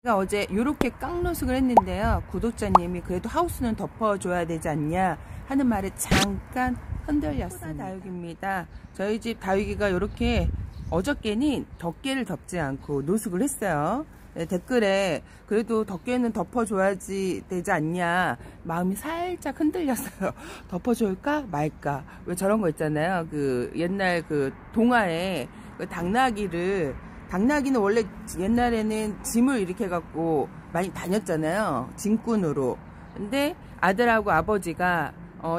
제가 어제 이렇게 깡노숙을 했는데요. 구독자님이 그래도 하우스는 덮어줘야 되지 않냐 하는 말에 잠깐 흔들렸습니다. 다육입니다. 저희 집 다육이가 이렇게 어저께는 덮개를 덮지 않고 노숙을 했어요. 네, 댓글에 그래도 덮개는 덮어줘야지 되지 않냐 마음이 살짝 흔들렸어요. 덮어줄까 말까. 왜 저런 거 있잖아요. 그 옛날 그 동화에 그 당나귀는 원래 옛날에는 짐을 이렇게 갖고 많이 다녔잖아요. 짐꾼으로. 근데 아들하고 아버지가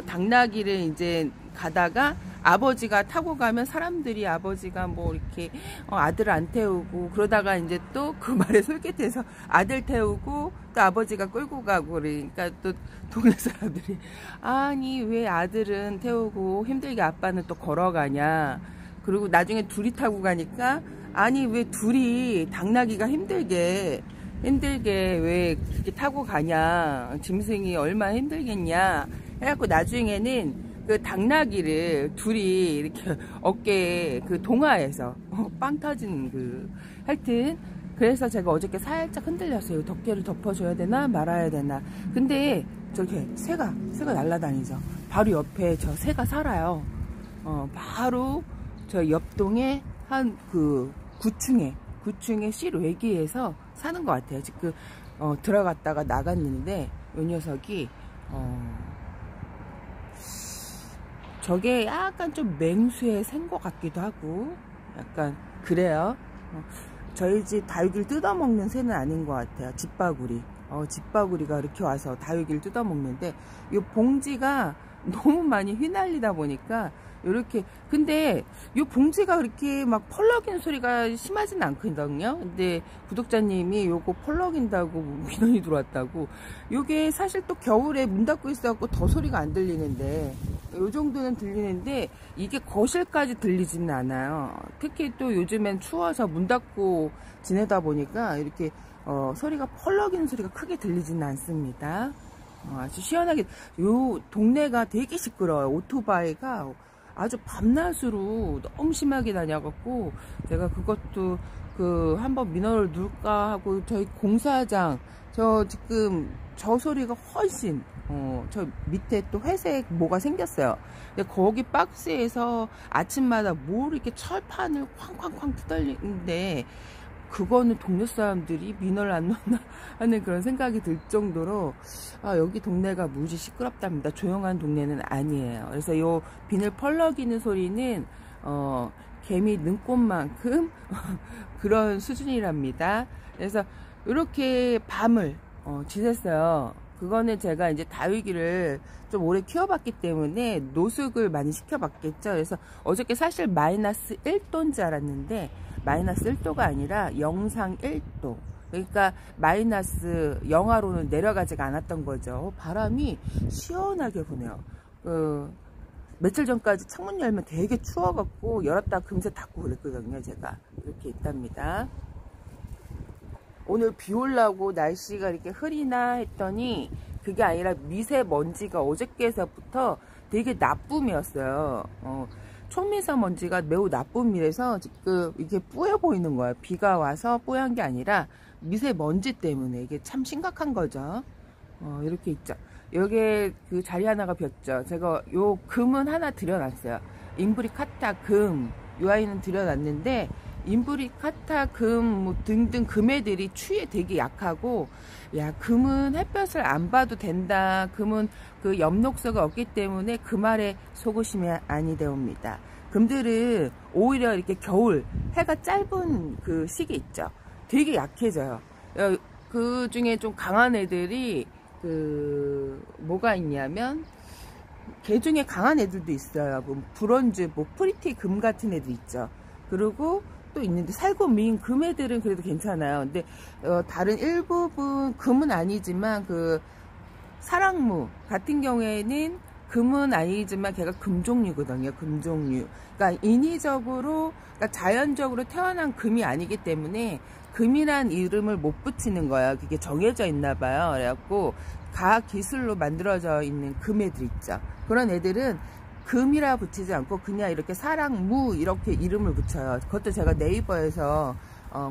당나귀를 이제 가다가 아버지가 타고 가면 사람들이 아버지가 뭐 이렇게 아들을 안 태우고 그러다가 이제 또 그 말에 솔깃해서 아들 태우고 또 아버지가 끌고 가고 그러니까 또 동네 사람들이 아니 왜 아들은 태우고 힘들게 아빠는 또 걸어가냐. 그리고 나중에 둘이 타고 가니까 아니 왜 둘이 당나귀가 힘들게 왜 그렇게 타고 가냐. 짐승이 얼마나 힘들겠냐 해갖고 나중에는 그 당나귀를 둘이 이렇게 어깨에 그 동화에서 빵 터진 그 하여튼 그래서 제가 어저께 살짝 흔들렸어요. 덮개를 덮어줘야 되나 말아야 되나. 근데 저렇게 새가 날아다니죠. 바로 옆에 저 새가 살아요. 바로 저 옆동에 한 그 구층에 실외기에서 사는 것 같아요. 지금 들어갔다가 나갔는데 이 녀석이 저게 약간 좀 맹수에 생 것 같기도 하고 약간 그래요. 저희 집 다육이를 뜯어먹는 새는 아닌 것 같아요. 집바구리가 이렇게 와서 다육이를 뜯어먹는데 이 봉지가 너무 많이 휘날리다 보니까 이렇게 근데 이 봉지가 그렇게 막 펄럭이는 소리가 심하진 않거든요. 근데 구독자님이 요거 펄럭인다고 민원이 들어왔다고. 요게 사실 또 겨울에 문 닫고 있어갖고 더 소리가 안 들리는데 요 정도는 들리는데 이게 거실까지 들리지는 않아요. 특히 또 요즘엔 추워서 문 닫고 지내다 보니까 이렇게 소리가 펄럭이는 소리가 크게 들리지는 않습니다. 아주 시원하게. 요 동네가 되게 시끄러워요. 오토바이가 아주 밤낮으로 너무 심하게 다녀갖고 제가 그것도 한번 민원을 넣을까 하고 저희 공사장 지금 저 소리가 훨씬 저 밑에 또 회색 뭐가 생겼어요. 근데 거기 박스에서 아침마다 뭘 이렇게 철판을 쾅쾅쾅 두들리는데 그거는 동네 사람들이 민원을 안 넣나 하는 그런 생각이 들 정도로 여기 동네가 무지 시끄럽답니다. 조용한 동네는 아니에요. 그래서 요 비늘 펄럭이는 소리는 개미 눈꽃만큼 그런 수준이랍니다. 그래서 이렇게 밤을 지냈어요. 그거는 제가 이제 다육이를 좀 오래 키워봤기 때문에 노숙을 많이 시켜봤겠죠. 그래서 어저께 사실 마이너스 1도인 줄 알았는데 마이너스 1도가 아니라 영상 1도. 그러니까 마이너스 영하로는 내려가지가 않았던 거죠. 바람이 시원하게 부네요. 며칠 전까지 창문 열면 되게 추워갖고 열었다 금세 닫고 그랬거든요. 제가 이렇게 있답니다. 오늘 비 올라고 날씨가 이렇게 흐리나 했더니 그게 아니라 미세먼지가 어저께서부터 되게 나쁨이었어요. 초미세먼지가 매우 나쁨이라서 지금 이게 뿌여 보이는 거예요. 비가 와서 뿌연 게 아니라 미세먼지 때문에 이게 참 심각한 거죠. 이렇게 있죠. 여기에 그 자리 하나가 비었죠. 제가 요 금은 하나 들여놨어요. 인브리카타 금. 요 아이는 들여놨는데 인브리카타 금 뭐 등등 금애들이 추위에 되게 약하고 금은 햇볕을 안 봐도 된다. 금은 그 엽록소가 없기 때문에 그 말에 속으시면 아니 되옵니다. 금들은 오히려 이렇게 겨울 해가 짧은 그 시기 있죠. 되게 약해져요. 그 중에 좀 강한 애들이 뭐가 있냐면 개 중에 강한 애들도 있어요. 뭐 브론즈, 뭐 프리티 금 같은 애들 있죠. 그리고 또 있는데 살고 미인 금 애들은 그래도 괜찮아요. 근데 다른 일부분 금은 아니지만 그 사랑무 같은 경우에는 금은 아니지만 걔가 금종류거든요. 금종류. 그러니까 인위적으로 그러니까 자연적으로 태어난 금이 아니기 때문에 금이란 이름을 못 붙이는 거야. 그게 정해져 있나 봐요. 그래갖고 과학 기술로 만들어져 있는 금 애들 있죠. 그런 애들은 금이라 붙이지 않고 그냥 이렇게 사랑무 이렇게 이름을 붙여요. 그것도 제가 네이버에서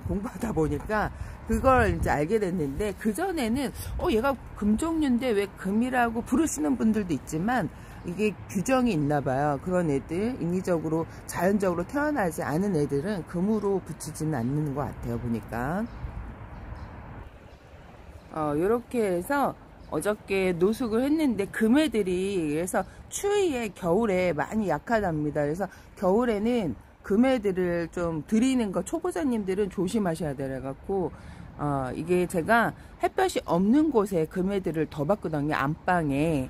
공부하다 보니까 그걸 이제 알게 됐는데, 그전에는 얘가 금종류인데 왜 금이라고 부르시는 분들도 있지만 이게 규정이 있나 봐요. 그런 애들, 인위적으로 자연적으로 태어나지 않은 애들은 금으로 붙이지는 않는 것 같아요, 보니까. 요렇게 해서 어저께 노숙을 했는데, 금애들이 그래서 추위에 겨울에 많이 약하답니다. 그래서 겨울에는 금애들을 좀 들이는 거 초보자님들은 조심하셔야 돼갖고, 이게 제가 햇볕이 없는 곳에 금애들을 더 봤거든요. 안방에.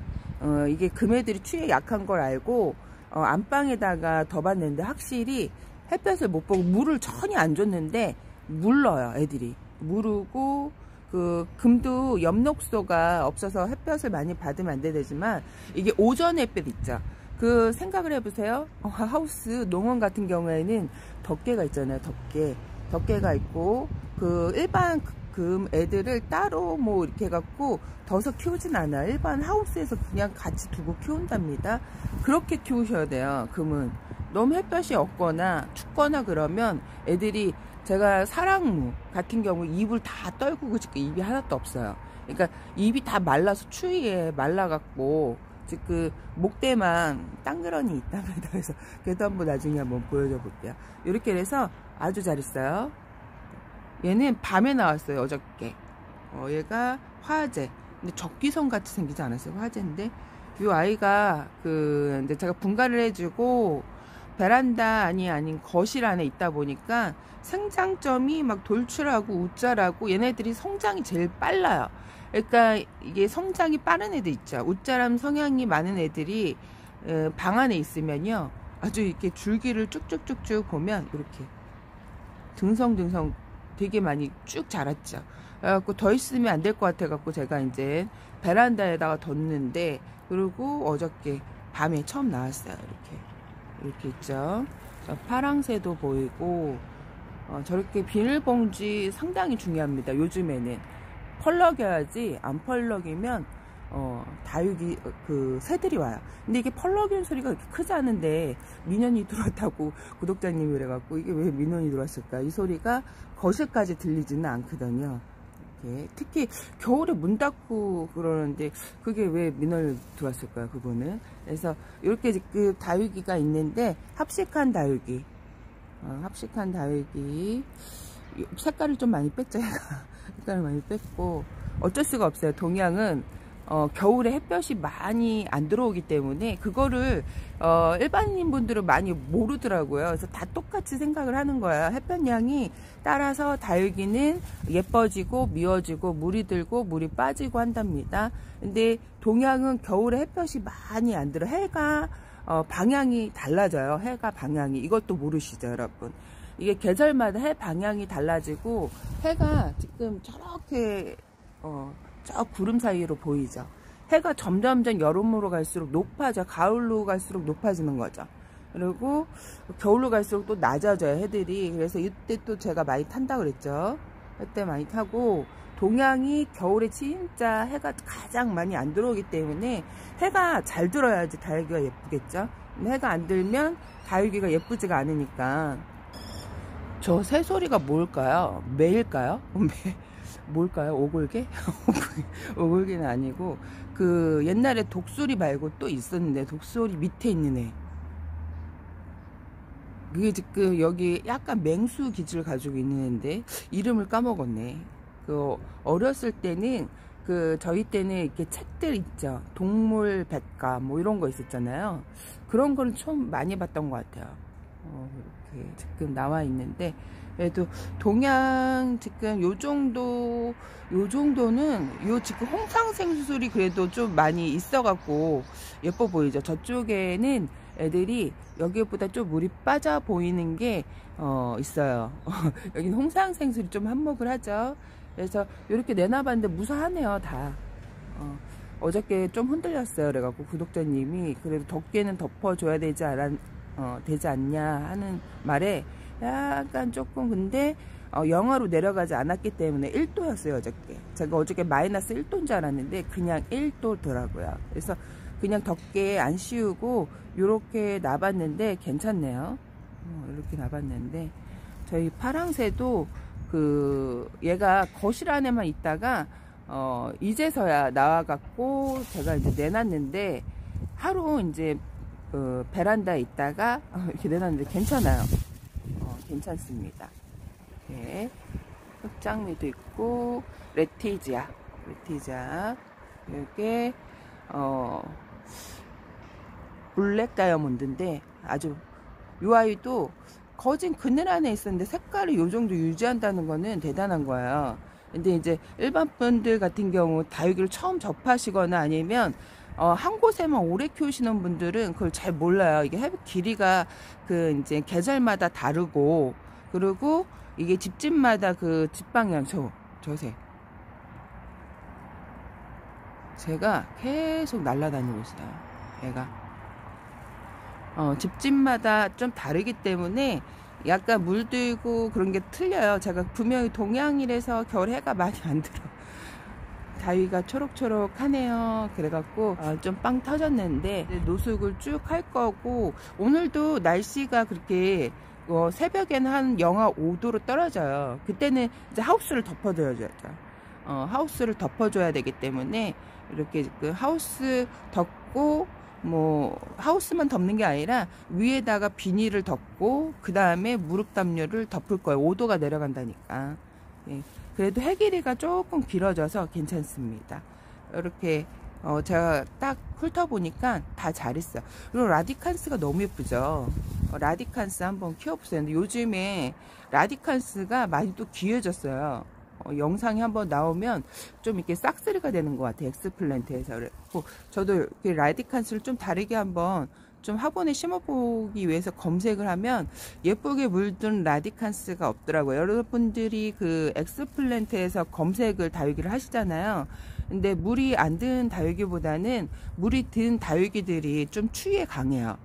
이게 금애들이 추위에 약한 걸 알고 안방에다가 더 봤는데, 확실히 햇볕을 못 보고 물을 전혀 안 줬는데 물러요. 애들이 무르고, 그 금도 엽록소가 없어서 햇볕을 많이 받으면 안 되지만, 이게 오전 햇볕 있죠. 그 생각을 해보세요. 하우스 농원 같은 경우에는 덮개가 있잖아요. 덮개가 있고, 그 일반 금 애들을 따로 뭐 이렇게 해갖고 둬서 키우진 않아요. 일반 하우스에서 그냥 같이 두고 키운답니다. 그렇게 키우셔야 돼요. 금은 너무 햇볕이 없거나 춥거나 그러면 애들이, 제가 사랑무 같은 경우 입을 다 떨구고 지금 입이 하나도 없어요. 그러니까 입이 다 말라서 추위에 말라갖고 지금 목대만 땅그러니 있답니다. 그래서 그래도 한번 나중에 한번 보여줘 볼게요. 이렇게 해서 아주 잘 있어요. 얘는 밤에 나왔어요, 어저께. 얘가 화재. 근데 적기성 같이 생기지 않았어요. 화재인데 이 아이가 이제 제가 분갈이를 해주고 베란다 아닌 거실 안에 있다 보니까 생장점이 막 돌출하고 웃자라고, 얘네들이 성장이 제일 빨라요. 그러니까 이게 성장이 빠른 애들 있죠. 웃자람 성향이 많은 애들이 방 안에 있으면요, 아주 이렇게 줄기를 쭉쭉쭉쭉 보면 이렇게 등성등성 되게 많이 쭉 자랐죠. 그래갖고 더 있으면 안 될 것 같아갖고 제가 이제 베란다에다가 뒀는데, 그리고 어저께 밤에 처음 나왔어요. 이렇게 있죠. 파랑새도 보이고, 저렇게 비닐봉지 상당히 중요합니다. 요즘에는 펄럭여야지, 안 펄럭이면 다육이 새들이 와요. 근데 이게 펄럭이는 소리가 그렇게 크지 않은데 민원이 들어왔다고 구독자님이 그래갖고, 이게 왜 민원이 들어왔을까, 이 소리가 거실까지 들리지는 않거든요. 이렇게. 특히 겨울에 문 닫고 그러는데 그게 왜 민원이 들어왔을까요, 그거는. 그래서 이렇게 그 다육이가 있는데, 합식한 다육이, 색깔을 좀 많이 뺐죠. 색깔을 많이 뺐고, 어쩔 수가 없어요. 동양은 겨울에 햇볕이 많이 안 들어오기 때문에 그거를 일반인 분들은 많이 모르더라고요. 그래서 다 똑같이 생각을 하는 거예요. 햇볕량이 따라서 다육이는 예뻐지고 미워지고 물이 들고 물이 빠지고 한답니다. 근데 동양은 겨울에 햇볕이 많이 안 들어. 해가 방향이 달라져요. 해가 방향이. 이것도 모르시죠, 여러분? 이게 계절마다 해 방향이 달라지고, 해가 지금 저렇게 저 구름 사이로 보이죠. 해가 점점점 여름으로 갈수록 높아져. 가을로 갈수록 높아지는 거죠. 그리고 겨울로 갈수록 또 낮아져요, 해들이. 그래서 이때 또 제가 많이 탄다 그랬죠. 그때 많이 타고, 동양이 겨울에 진짜 해가 가장 많이 안 들어오기 때문에 해가 잘 들어야지 다육이가 예쁘겠죠. 해가 안 들면 다육이가 예쁘지가 않으니까. 저 새소리가 뭘까요? 매일까요? 뭘까요? 오골개? 오골개는 아니고, 옛날에 독수리 말고 또 있었는데, 독수리 밑에 있는 애. 그게 지금 여기 약간 맹수 기질을 가지고 있는 애인데, 이름을 까먹었네. 어렸을 때는, 저희 때는 이렇게 책들 있죠. 동물 백과 뭐 이런 거 있었잖아요. 그런 거는 좀 많이 봤던 것 같아요. 이렇게 지금 나와 있는데, 그래도 동양 지금 요 정도는 지금 홍상생술이 그래도 좀 많이 있어갖고 예뻐 보이죠. 저쪽에는 애들이 여기보다 좀 물이 빠져 보이는 게 있어요. 여기는 홍상생술이 좀 한몫을 하죠. 그래서 이렇게 내놔봤는데 무사하네요, 다. 어저께 좀 흔들렸어요. 그래갖고 구독자님이 그래도 덮개는 덮어줘야 되지 않냐 하는 말에 약간 조금, 근데 영하로 내려가지 않았기 때문에 1도였어요 어저께. 제가 어저께 마이너스 1도인 줄 알았는데 그냥 1도더라고요. 그래서 그냥 덮개 안 씌우고 이렇게 놔봤는데 괜찮네요. 이렇게 놔봤는데, 저희 파랑새도 얘가 거실 안에만 있다가 이제서야 나와갖고 제가 이제 내놨는데, 하루 이제 베란다에 있다가 이렇게 내놨는데 괜찮아요. 괜찮습니다. 네. 흑장미도 있고, 레티지아. 이게 블랙 다이아몬드인데, 아주 이 아이도 거진 그늘 안에 있었는데 색깔을 이 정도 유지한다는 거는 대단한 거예요. 근데 이제 일반 분들 같은 경우 다육이를 처음 접하시거나 아니면 한 곳에만 오래 키우시는 분들은 그걸 잘 몰라요. 이게 해부 길이가 이제 계절마다 다르고, 그리고 이게 집집마다 집방향, 저새 제가 계속 날아다니고 있어요. 얘가 집집마다 좀 다르기 때문에 약간 물들고 그런 게 틀려요. 제가 분명히 동양이라서 겨울 해가 많이 안 들어. 다위가 초록초록하네요. 그래갖고 좀 빵 터졌는데 노숙을 쭉 할 거고, 오늘도 날씨가 그렇게 새벽에는 한 영하 5도로 떨어져요. 그때는 이제 하우스를 덮어줘야죠. 하우스를 덮어줘야 되기 때문에 이렇게 하우스 덮고, 뭐 하우스만 덮는 게 아니라 위에다가 비닐을 덮고 그 다음에 무릎 담요를 덮을 거예요. 5도가 내려간다니까. 예. 그래도 해 길이가 조금 길어져서 괜찮습니다. 이렇게 제가 딱 훑어보니까 다 잘했어요. 그리고 라디칸스가 너무 예쁘죠. 라디칸스 한번 키워보세요. 근데 요즘에 라디칸스가 많이 또 귀해졌어요. 영상이 한번 나오면 좀 이렇게 싹쓸이가 되는 것 같아요. 엑스플랜트에서. 그래서 저도 이렇게 라디칸스를 좀 다르게 한번 좀 화분에 심어보기 위해서 검색을 하면 예쁘게 물든 라디칸스가 없더라고요. 여러분들이 엑스플랜트에서 검색을 다육이를 하시잖아요. 근데 물이 안 든 다육이보다는 물이 든 다육이들이 좀 추위에 강해요.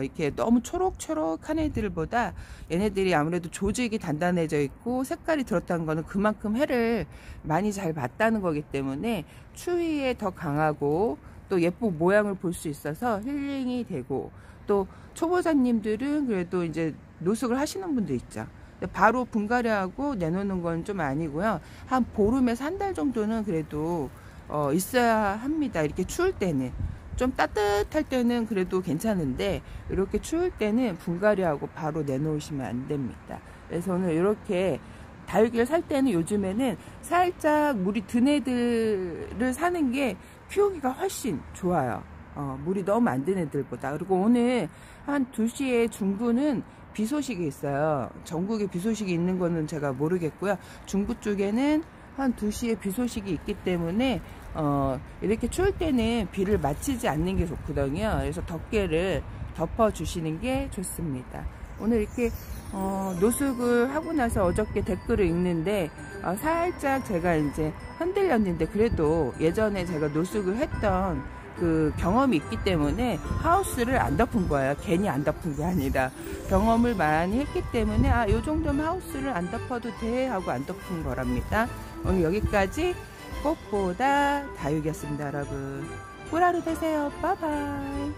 이렇게 너무 초록초록한 애들보다 얘네들이 아무래도 조직이 단단해져 있고 색깔이 들었다는 거는 그만큼 해를 많이 잘 받다는 거기 때문에 추위에 더 강하고, 또 예쁜 모양을 볼 수 있어서 힐링이 되고, 또 초보자님들은 그래도 이제 노숙을 하시는 분도 있죠. 바로 분갈이하고 내놓는 건 좀 아니고요. 한 보름에서 한 달 정도는 그래도 있어야 합니다. 이렇게 추울 때는. 좀 따뜻할 때는 그래도 괜찮은데 이렇게 추울 때는 분갈이하고 바로 내놓으시면 안 됩니다. 그래서 오늘 이렇게 다육이를 살 때는 요즘에는 살짝 물이 든 애들을 사는 게 키우기가 훨씬 좋아요. 물이 너무 안 든 애들보다. 그리고 오늘 한 2시에 중부는 비 소식이 있어요. 전국에 비 소식이 있는 거는 제가 모르겠고요. 중부 쪽에는 한 2시에 비 소식이 있기 때문에 이렇게 추울 때는 비를 맞히지 않는 게 좋거든요. 그래서 덮개를 덮어 주시는 게 좋습니다. 오늘 이렇게 노숙을 하고 나서 어저께 댓글을 읽는데 살짝 제가 이제 흔들렸는데, 그래도 예전에 제가 노숙을 했던 경험이 있기 때문에 하우스를 안 덮은 거예요. 괜히 안 덮은 게 아니라 경험을 많이 했기 때문에 요 정도면 하우스를 안 덮어도 돼 하고 안 덮은 거랍니다. 오늘 여기까지 꽃보다 다육이었습니다. 여러분 꿀하루 되세요. 빠이바이.